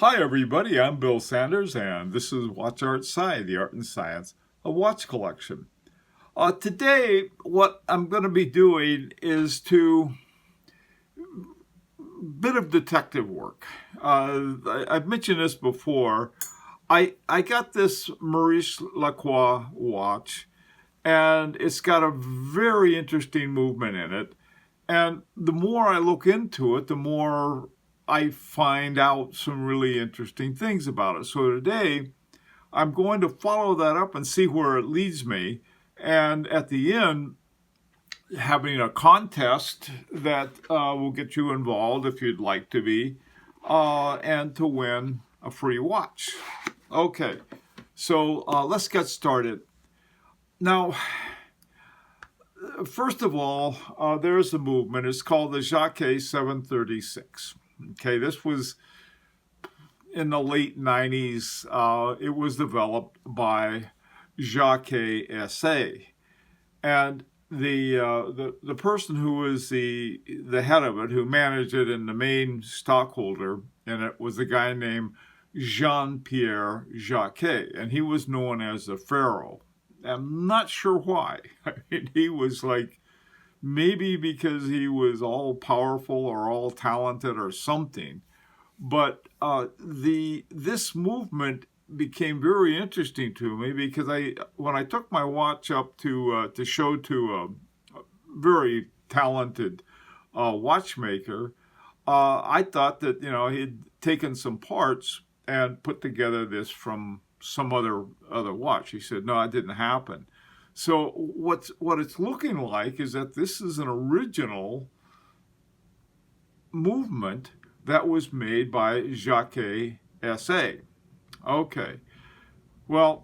Hi everybody, I'm Bill Sanders and this is Watch Art Sci, the art and science of watch collection. Today what I'm going to be doing is bit of detective work. I've mentioned this before. I got this Maurice Lacroix watch and it's got a very interesting movement in it. And the more I look into it, the more I find out some really interesting things about it. So today, I'm going to follow that up and see where it leads me. And at the end, having a contest that will get you involved if you'd like to be, and to win a free watch. Okay, so let's get started. Now, first of all, there's the movement. It's called the Jaquet 736. Okay, this was in the late 90s. It was developed by Jaquet SA. And the person who was the head of it, who managed it and the main stockholder in it, was a guy named Jean-Pierre Jaquet. And he was known as the Pharaoh. I'm not sure why. I mean, he was like, maybe because he was all powerful or all talented or something. But this movement became very interesting to me because when I took my watch up to show to a very talented watchmaker, I thought that he'd taken some parts and put together this from some other watch. He said, no, it didn't happen. So what it's looking like is that this is an original movement that was made by Jaquet SA. Okay, well,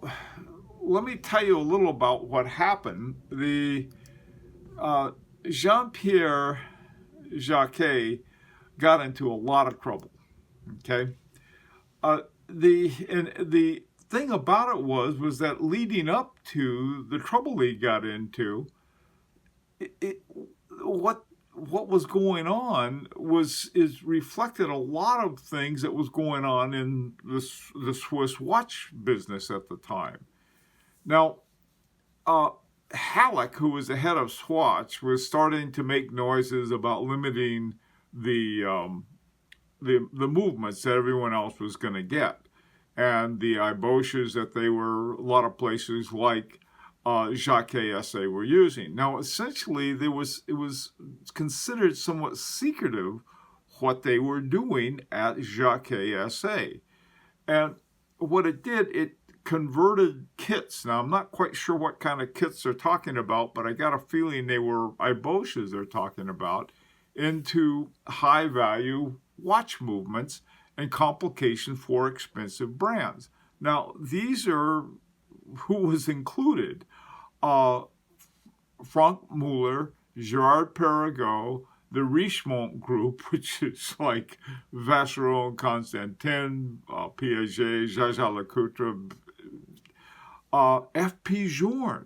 let me tell you a little about what happened. The Jean-Pierre Jaquet got into a lot of trouble. Okay, the thing about it was that leading up to the trouble he got into, what was going on is reflected a lot of things that was going on in the Swiss watch business at the time. Now, Halleck, who was the head of Swatch, was starting to make noises about limiting the movements that everyone else was going to get. And the iboshes that a lot of places like Jaquet SA were using. Now, essentially, it was considered somewhat secretive what they were doing at Jaquet SA. And what it did, it converted kits. Now, I'm not quite sure what kind of kits they're talking about, but I got a feeling they were iboshes they're talking about, into high-value watch movements and complication for expensive brands. Now, these are who was included. Franck Muller, Jour-Perret, the Richemont Group, which is like Vacheron Constantin, Piaget, Jaeger-LeCoultre, F.P. Journe.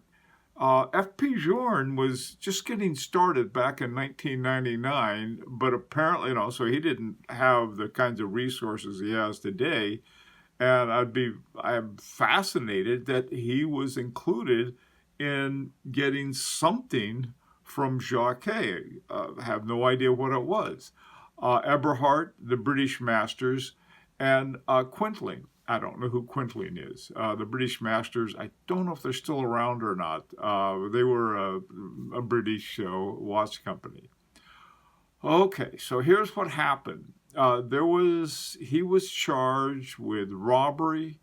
F.P. Journe was just getting started back in 1999, but apparently, so he didn't have the kinds of resources he has today. And I'm fascinated that he was included in getting something from Jacquet. Have no idea what it was. Eberhard, the British Masters, and Quintling. I don't know who Quintling is. The British Masters, I don't know if they're still around or not. They were a British watch company. Okay, so here's what happened. He was charged with robbery,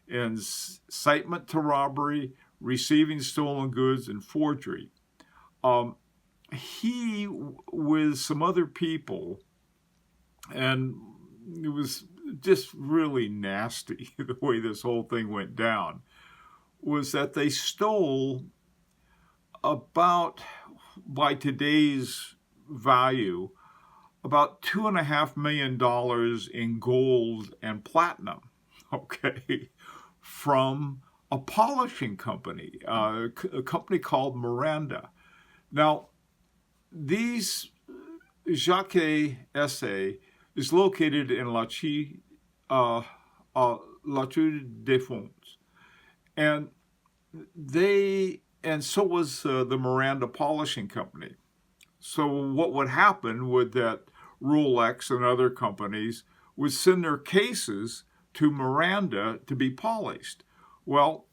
incitement to robbery, receiving stolen goods, and forgery. He, with some other people, and it was just really nasty the way this whole thing went down, was that they stole about, by today's value, about $2.5 million in gold and platinum, okay, from a polishing company, a company called Miranda. Now, these Jaquet SA is located in uh, La Tour des Fonds. And and so was the Miranda Polishing Company. So what would happen would that Rolex and other companies would send their cases to Miranda to be polished. Well,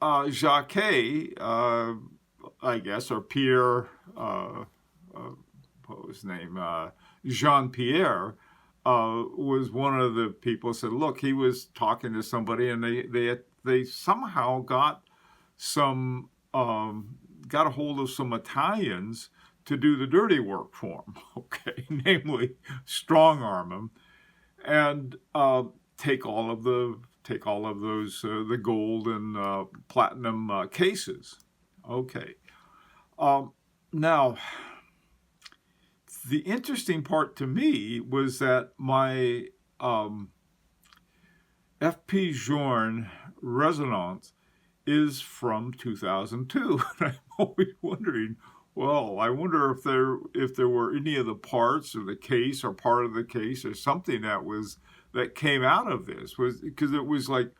Jacquet, I guess, or Pierre, what was his name? Jean-Pierre was one of the people who said, look, he was talking to somebody and they somehow got got a hold of some Italians to do the dirty work for him, okay, namely strong arm him and take all of those the gold and platinum cases. Okay. Now, the interesting part to me was that my FP Journe resonance is from 2002, and I'm always wondering, well, I wonder if there were any of the parts of the case or part of the case or something that came out of this, was because it was like,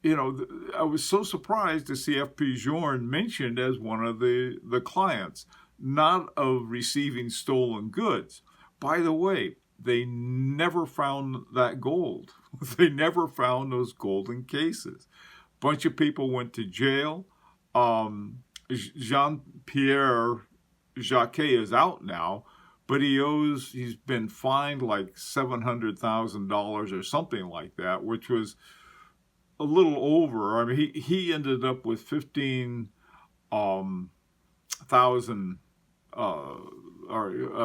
you know, I was so surprised to see FP Journe mentioned as one of the clients, not of receiving stolen goods. By the way, they never found that gold. They never found those golden cases. Bunch of people went to jail. Jean-Pierre Jaquet is out now, but he's been fined like $700,000 or something like that, which was a little over. I mean, he ended up with 15,000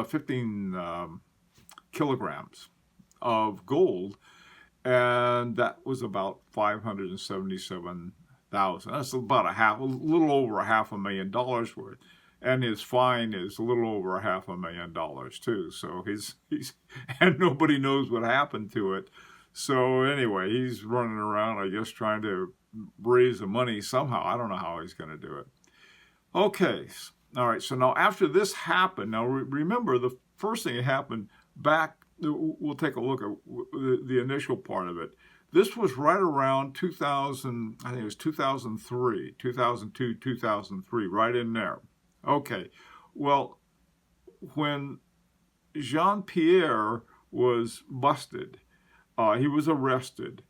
15 kilograms of gold, and that was about 577,000. That's about a little over $500,000 worth. And his fine is a little over $500,000 too. So he's and nobody knows what happened to it. So anyway, he's running around, I guess, trying to raise the money somehow. I don't know how he's going to do it. Okay. All right. So now after this happened, now remember the first thing that happened back, we'll take a look at the initial part of it. This was right around 2000, I think it was 2003, 2002, 2003, right in there. Okay, well, when Jean-Pierre was busted, he was arrested,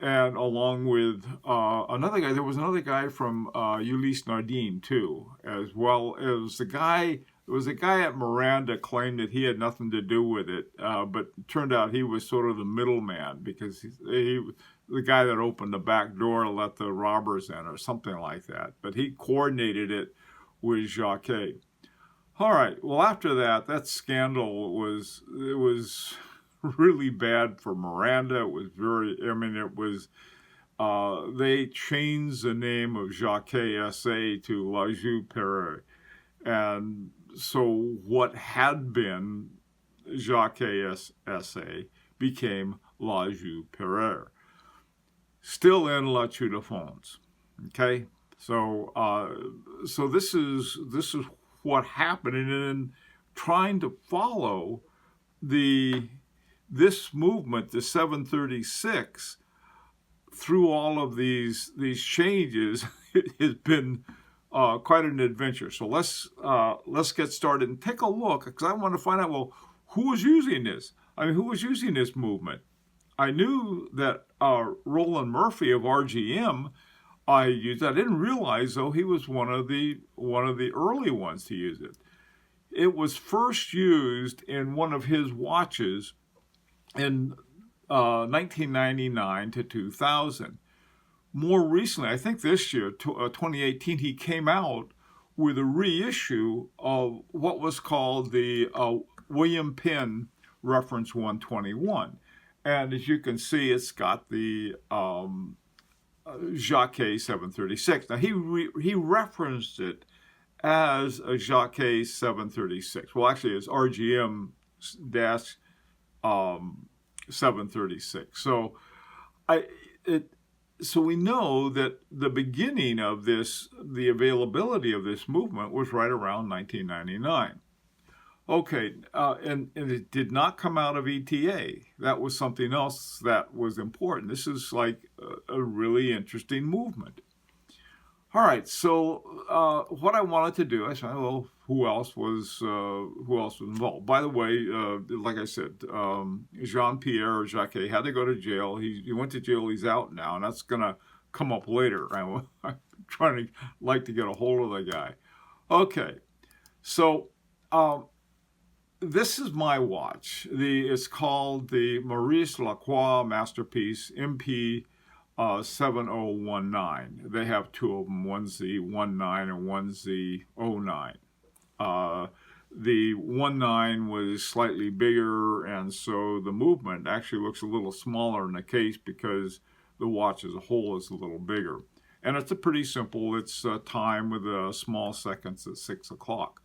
and along with another guy, there was another guy from Ulysse Nardin too, as well as there was a guy at Miranda claimed that he had nothing to do with it, but it turned out he was sort of the middleman because he the guy that opened the back door to let the robbers in or something like that, but he coordinated it with Jacquet. All right. Well, after that scandal was really bad for Miranda. It was they changed the name of Jaquet SA to La Joux-Perret, and so what had been Jaquet SA became La Joux-Perret, still in La Tour des Fonds. Okay. So, so this is what happened, and in trying to follow this movement, the 736, through all of these changes, it has been quite an adventure. So let's get started and take a look, because I want to find out, well, who was using this? I mean, who was using this movement? I knew that Roland Murphy of RGM. I didn't realize, though, he was one of the early ones to use it. It was first used in one of his watches in 1999 to 2000. More recently, I think this year, 2018, he came out with a reissue of what was called the William Penn Reference 121. And as you can see, it's got the Jaquet 736. Now, he referenced it as a Jaquet 736. Well, actually, it's RGM-736. So, so we know that the beginning of this, the availability of this movement was right around 1999. Okay, and it did not come out of ETA. That was something else that was important. This is like a really interesting movement. All right, so what I wanted to do, I said, well, who else was involved? By the way, like I said, Jean-Pierre Jaquet had to go to jail. He went to jail. He's out now, and that's gonna come up later. I'm trying to get a hold of the guy. Okay, so this is my watch. It's called the Maurice Lacroix Masterpiece MP 7019. They have two of them. One's the 19 and one's the 09. The 19 was slightly bigger, and so the movement actually looks a little smaller in the case because the watch as a whole is a little bigger. And it's a pretty simple. It's time with small seconds at 6 o'clock.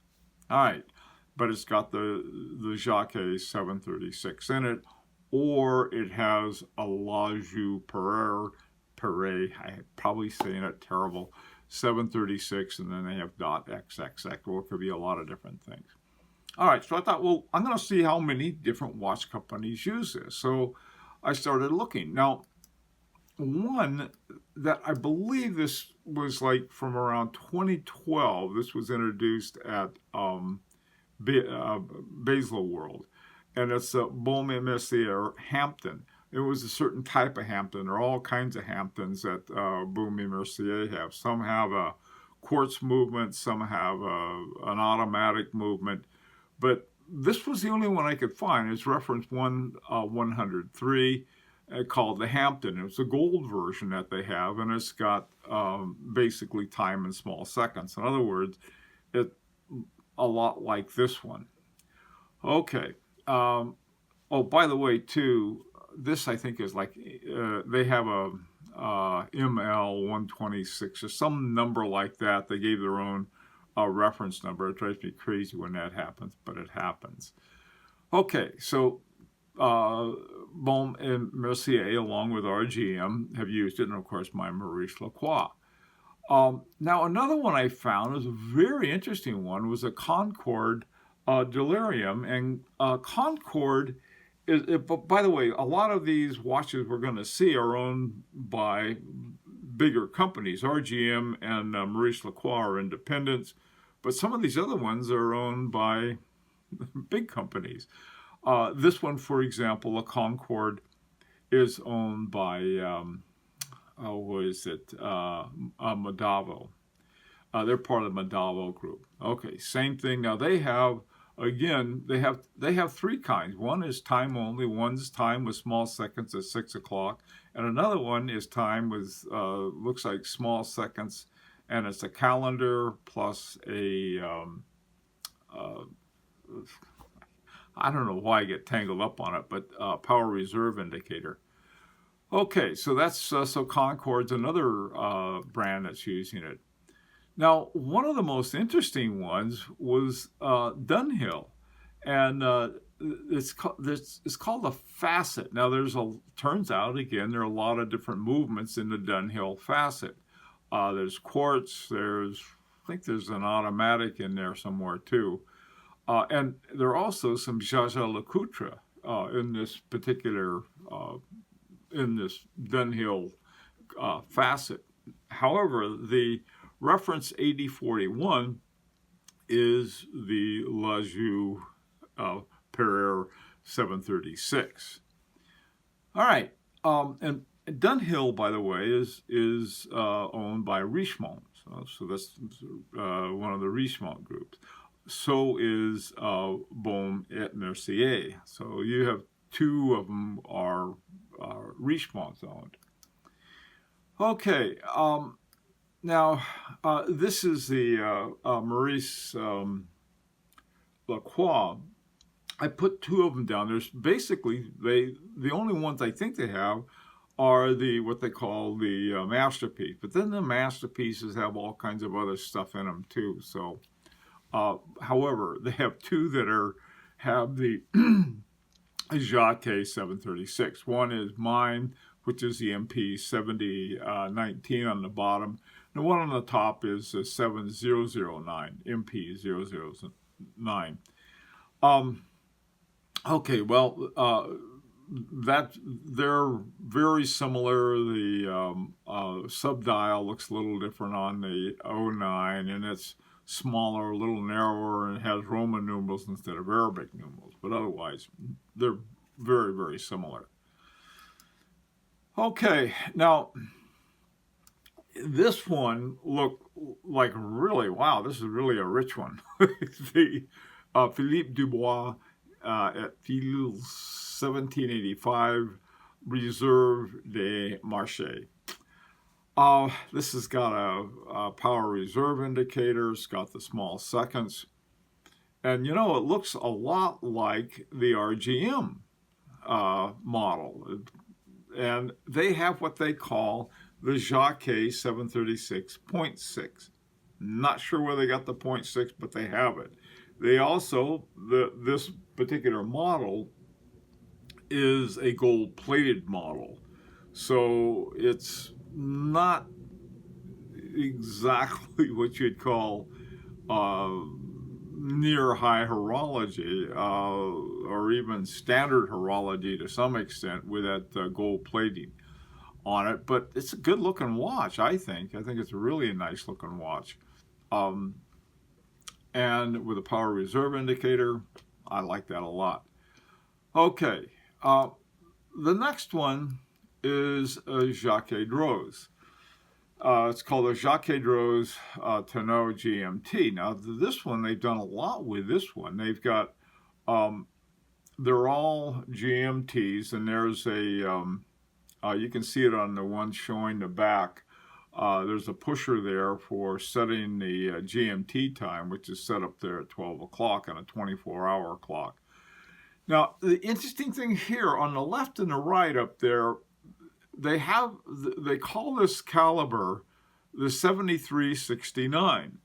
All right, but it's got the Jaquet 736 in it, or it has a Joux-Perret, I'm probably saying it terrible, 736, and then they have .xxx. Well, it could be a lot of different things. All right, so I thought, well, I'm going to see how many different watch companies use this. So I started looking. Now, one that I believe this was like from around 2012, this was introduced at Basel World, and it's a Baume & Mercier Hampton. It was a certain type of Hampton. There are all kinds of Hamptons that Baume & Mercier have. Some have a quartz movement, some have an automatic movement, but this was the only one I could find. It's reference 103, called the Hampton. It's a gold version that they have, and it's got basically time in small seconds. In other words, it's a lot like this one. Okay. Oh, by the way, too, this I think is like, they have a ML126 or some number like that. They gave their own reference number. It drives me crazy when that happens, but it happens. Okay, so Baume & Mercier, along with RGM, have used it, and of course my Maurice Lacroix. Now another one I found was a very interesting one, was a Concorde Delirium, and Concorde is, but by the way, a lot of these watches we're going to see are owned by bigger companies. RGM and Maurice Lacroix are independents, but some of these other ones are owned by big companies. This one, for example, a Concorde, is owned by, what is it, Medavo. They're part of the Medavo group. Okay, same thing. Now they have, again, they have three kinds. One is time only. One's time with small seconds at 6 o'clock, and another one is time with looks like small seconds, and it's a calendar plus a I don't know why I get tangled up on it, but power reserve indicator. Okay, so that's so Concorde's another brand that's using it. Now, one of the most interesting ones was Dunhill, and it's called a facet. Now, turns out, again, there are a lot of different movements in the Dunhill facet. There's quartz, I think there's an automatic in there somewhere too. And there are also some Jaquet in this particular, in this Dunhill facet. However, the reference 8041 is the Joux-Perret 736. All right, and Dunhill, by the way, is owned by Richemont. So that's one of the Richemont groups. So is Baume & Mercier. So you have two of them are Richemont owned. Okay, now this is the Maurice Lacroix. I put two of them down. There's basically the only ones I think they have are what they call the masterpiece. But then the masterpieces have all kinds of other stuff in them too. So. However, they have two that have the Jaquet 736. One is mine, which is the MP 7019 on the bottom. The one on the top is 7009, MP 009. Um, okay, well, that they're very similar. The subdial looks a little different on the '09, and it's smaller, a little narrower, and has Roman numerals instead of Arabic numerals. But otherwise, they're very, very similar. Okay, now this one looked like really, wow, this is really a rich one. The Philippe Dubois at Fils 1785 Reserve des Marchés. This has got a power reserve indicator. It's got the small seconds. And you know, it looks a lot like the RGM model. And they have what they call the Jaquet 736.6. Not sure where they got the 0.6, but they have it. They also, this particular model is a gold-plated model. So it's not exactly what you'd call near high horology or even standard horology to some extent with that gold plating on it. But it's a good looking watch, I think. I think it's really a nice looking watch. And with a power reserve indicator, I like that a lot. Okay, the next one is a Jaquet Droz. It's called a Jaquet Droz Tonneau GMT. Now, this one, they've done a lot with this one. They've got, they're all GMTs, and there's a, you can see it on the one showing the back. There's a pusher there for setting the GMT time, which is set up there at 12 o'clock on a 24-hour clock. Now, the interesting thing here on the left and the right up there, they call this caliber the 7369.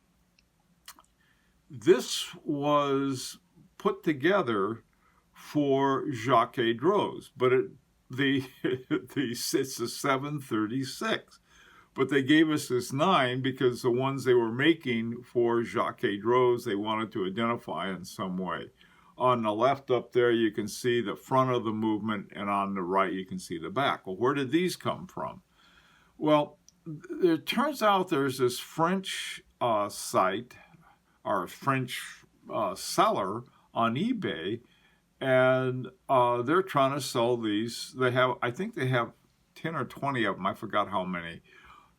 This was put together for Jaquet Droz, but it's a 736. But they gave us this 9 because the ones they were making for Jaquet Droz, they wanted to identify in some way. On the left up there, you can see the front of the movement, and on the right, you can see the back. Well, where did these come from? Well, it turns out there's this French site, or French seller on eBay, and they're trying to sell these. They have, I think they have 10 or 20 of them. I forgot how many.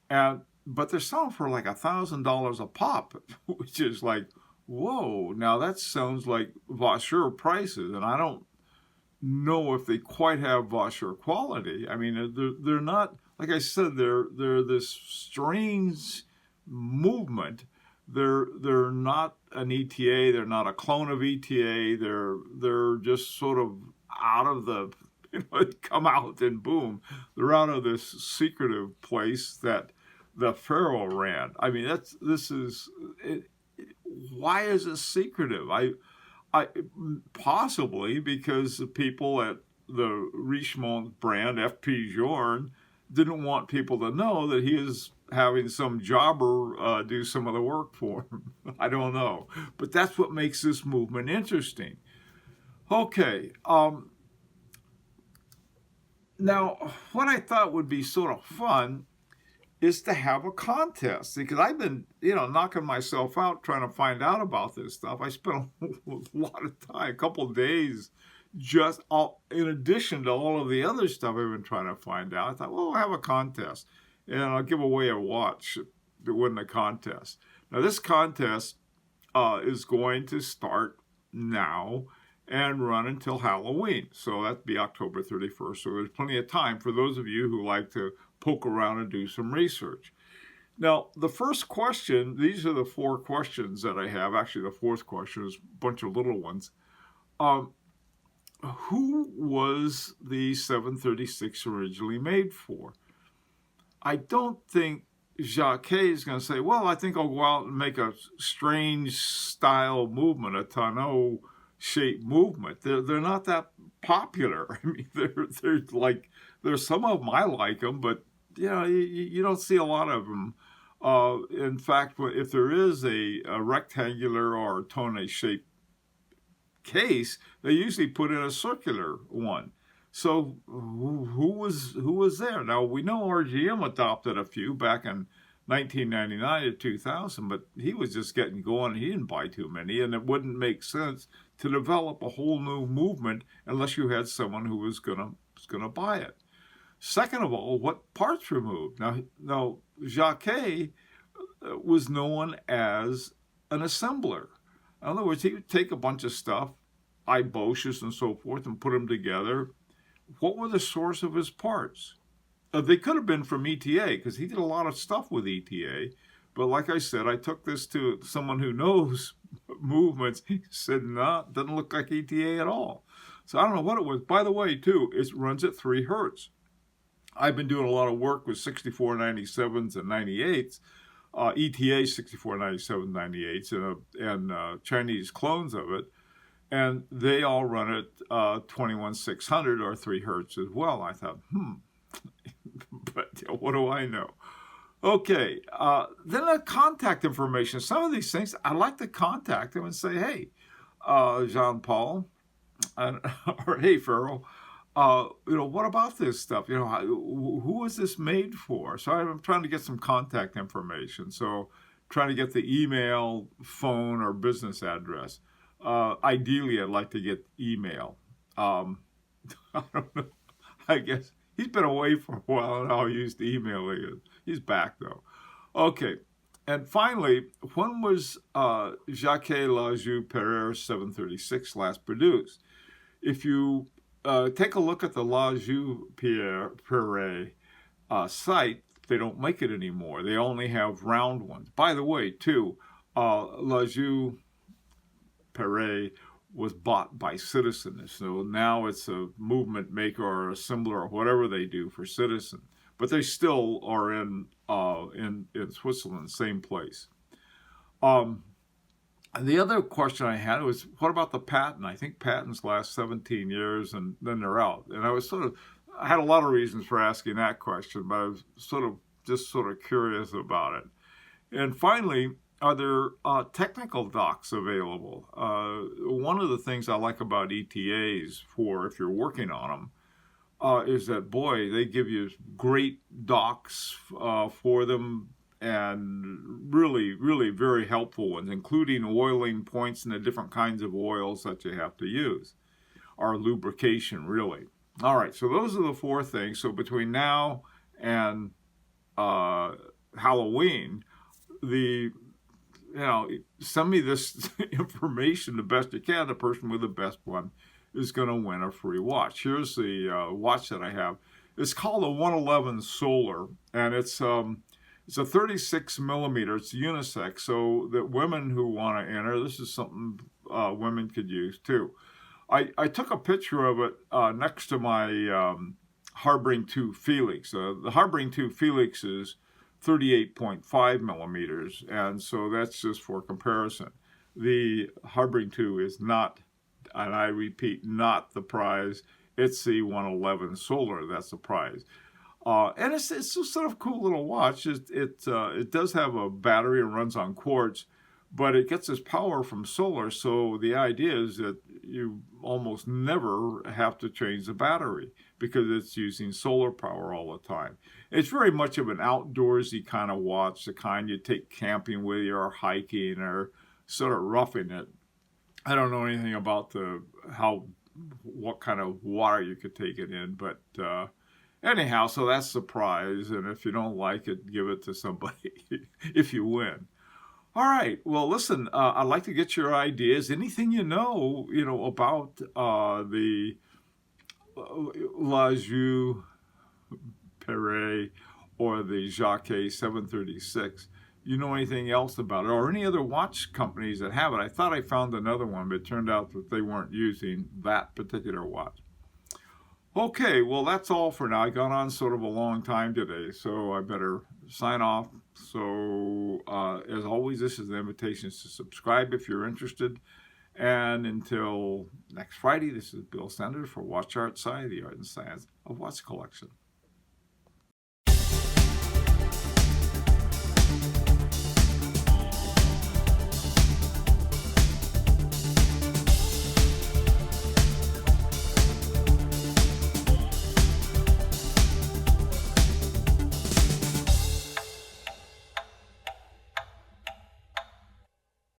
But they're selling for like $1,000 a pop, which is like, whoa, now that sounds like Vaucher prices, and I don't know if they quite have Vaucher quality. I mean, they're not, like I said, they're this strange movement. They're not an ETA, they're not a clone of ETA, they're just sort of out of the, they come out and boom, they're out of this secretive place that the Pharaoh ran. I mean, why is it secretive? I possibly because the people at the Richemont brand, FP Journe, didn't want people to know that he is having some jobber do some of the work for him. I don't know. But that's what makes this movement interesting. Okay. Now, what I thought would be sort of fun is to have a contest, because I've been, knocking myself out trying to find out about this stuff. I spent a lot of time, a couple of days, just in addition to all of the other stuff I've been trying to find out. I thought, well, I'll have a contest, and I'll give away a watch to win the contest. Now, this contest is going to start now and run until Halloween. So that'd be October 31st. So there's plenty of time for those of you who like to poke around and do some research. Now, the first question, these are the 4 questions that I have. Actually, the 4th question is a bunch of little ones. Who was the 736 originally made for? I don't think Jacquet is going to say, well, I think I'll go out and make a strange style movement, a tonneau-shaped movement. They're not that popular. I mean, they're like, there's some of them I like them, but you don't see a lot of them. In fact, if there is a rectangular or tonneau-shaped case, they usually put in a circular one. So who was there? Now, we know RGM adopted a few back in 1999 to 2000, but he was just getting going. He didn't buy too many, and it wouldn't make sense to develop a whole new movement unless you had someone who was gonna buy it. Second of all, what parts were moved? Now Jacquet was known as an assembler. In other words, he would take a bunch of stuff, eyebrushes and so forth, and put them together. What were the source of his parts? They could have been from ETA, because he did a lot of stuff with ETA. But like I said, I took this to someone who knows movements. He said, no, it doesn't look like ETA at all. So I don't know what it was. By the way, too, it runs at 3 hertz. I've been doing a lot of work with 6497s and 98s, ETA 6497, 98s, and Chinese clones of it. And they all run at 21600 or 3 hertz as well. I thought, but what do I know? Okay, then the contact information. Some of these things, I like to contact them and say, hey, Jean-Paul, or hey, Pharaoh, what about this stuff? Who is this made for? So I'm trying to get some contact information. So trying to get the email, phone, or business address. Ideally, I'd like to get email. I don't know. I guess he's been away for a while, and I'll use the email again. He's back, though. Okay. And finally, when was Jaquet La Joux-Perret 736 last produced? If you take a look at the La Joux-Perret site, they don't make it anymore. They only have round ones. By the way, too, La Joux-Perret was bought by Citizen. So now it's a movement maker or assembler or whatever they do for Citizen. But they still are in Switzerland, same place. And the other question I had was, what about the patent? I think patents last 17 years and then they're out. And I had a lot of reasons for asking that question, but I was sort of curious about it. And finally, are there technical docs available? One of the things I like about ETAs for if you're working on them is that, boy, they give you great docs for them, and really, really very helpful ones, including oiling points and the different kinds of oils that you have to use, or lubrication, really. All right, so those are the 4 things. So between now and Halloween, send me this information the best you can. The person with the best one is going to win a free watch. Here's the watch that I have. It's called a 111 Solar, and it's a 36 millimeter. It's unisex, so that women who want to enter, this is something women could use too. I took a picture of it next to my Harboring 2 Felix. The Harboring 2 Felix is 38.5 millimeters, and so that's just for comparison. The Harboring 2 is not, and I repeat, not the prize. It's the 111 Solar that's the prize. And it's a sort of cool little watch. It does have a battery and runs on quartz, but it gets its power from solar. So the idea is that you almost never have to change the battery because it's using solar power all the time. It's very much of an outdoorsy kind of watch, the kind you take camping with you or hiking or sort of roughing it. I don't know anything about what kind of water you could take it in, but anyhow, so that's the prize. And if you don't like it, give it to somebody if you win. All right. Well, listen, I'd like to get your ideas. Anything you know about the La Joux-Perret or the Jaquet 736. You know anything else about it, or any other watch companies that have it? I thought I found another one, but it turned out that they weren't using that particular watch. Okay, well, that's all for now. I got on sort of a long time today, so I better sign off. So, as always, this is the invitation to subscribe if you're interested. And until next Friday, this is Bill Sanders for Watch Art Sci, the art and science of watch collection.